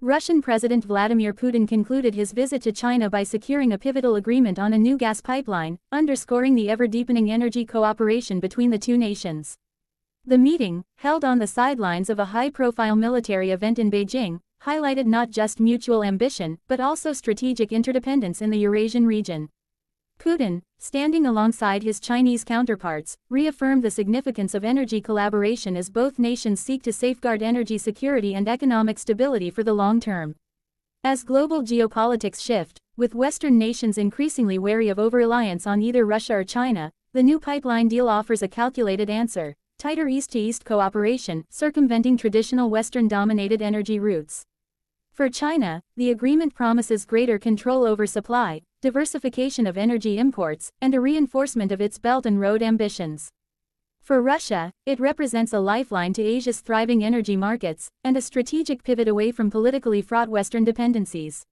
Russian President Vladimir Putin concluded his visit to China by securing a pivotal agreement on a new gas pipeline, underscoring the ever-deepening energy cooperation between the two nations. The meeting, held on the sidelines of a high-profile military event in Beijing, highlighted not just mutual ambition but also strategic interdependence in the Eurasian region. Putin, standing alongside his Chinese counterparts, reaffirmed the significance of energy collaboration as both nations seek to safeguard energy security and economic stability for the long term. As global geopolitics shift, with Western nations increasingly wary of over-reliance on either Russia or China, the new pipeline deal offers a calculated answer: tighter East-to-East cooperation, circumventing traditional Western-dominated energy routes. For China, the agreement promises greater control over supply, diversification of energy imports, and a reinforcement of its Belt and Road ambitions. For Russia, it represents a lifeline to Asia's thriving energy markets, and a strategic pivot away from politically fraught Western dependencies.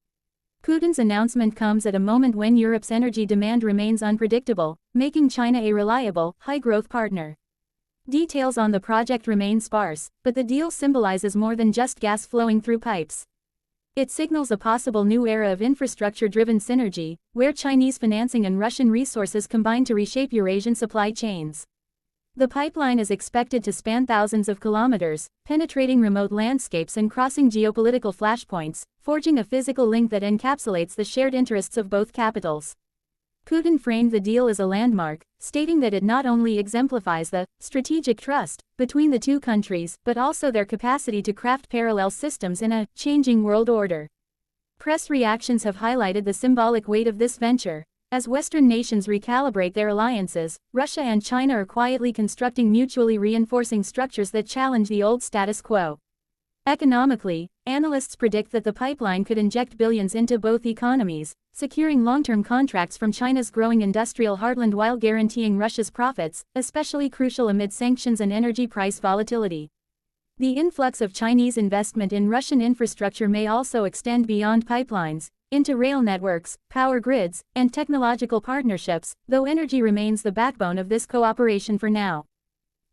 Putin's announcement comes at a moment when Europe's energy demand remains unpredictable, making China a reliable, high-growth partner. Details on the project remain sparse, but the deal symbolizes more than just gas flowing through pipes. It signals a possible new era of infrastructure-driven synergy, where Chinese financing and Russian resources combine to reshape Eurasian supply chains. The pipeline is expected to span thousands of kilometers, penetrating remote landscapes and crossing geopolitical flashpoints, forging a physical link that encapsulates the shared interests of both capitals. Putin framed the deal as a landmark, stating that it not only exemplifies the strategic trust between the two countries but also their capacity to craft parallel systems in a changing world order. Press reactions have highlighted the symbolic weight of this venture. As Western nations recalibrate their alliances, Russia and China are quietly constructing mutually reinforcing structures that challenge the old status quo. Economically, analysts predict that the pipeline could inject billions into both economies, securing long-term contracts from China's growing industrial heartland while guaranteeing Russia's profits, especially crucial amid sanctions and energy price volatility. The influx of Chinese investment in Russian infrastructure may also extend beyond pipelines, into rail networks, power grids, and technological partnerships, though energy remains the backbone of this cooperation for now.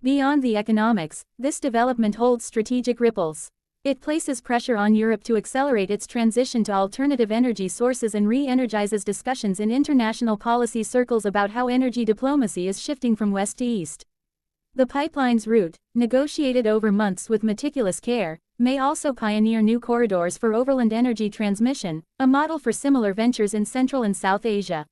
Beyond the economics, this development holds strategic ripples. It places pressure on Europe to accelerate its transition to alternative energy sources and re-energizes discussions in international policy circles about how energy diplomacy is shifting from west to east. The pipeline's route, negotiated over months with meticulous care, may also pioneer new corridors for overland energy transmission, a model for similar ventures in Central and South Asia.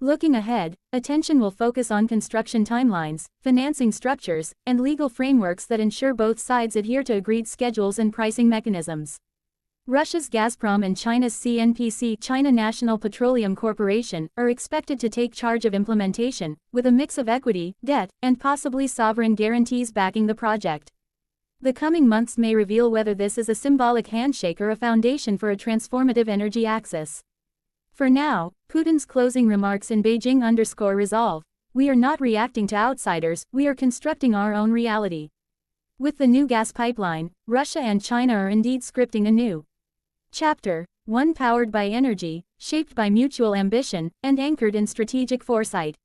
Looking ahead, attention will focus on construction timelines, financing structures, and legal frameworks that ensure both sides adhere to agreed schedules and pricing mechanisms. Russia's Gazprom and China's CNPC, China National Petroleum Corporation, are expected to take charge of implementation, with a mix of equity, debt, and possibly sovereign guarantees backing the project. The coming months may reveal whether this is a symbolic handshake or a foundation for a transformative energy axis. For now, Putin's closing remarks in Beijing underscore resolve. We are not reacting to outsiders, we are constructing our own reality. With the new gas pipeline, Russia and China are indeed scripting a new chapter, one powered by energy, shaped by mutual ambition, and anchored in strategic foresight.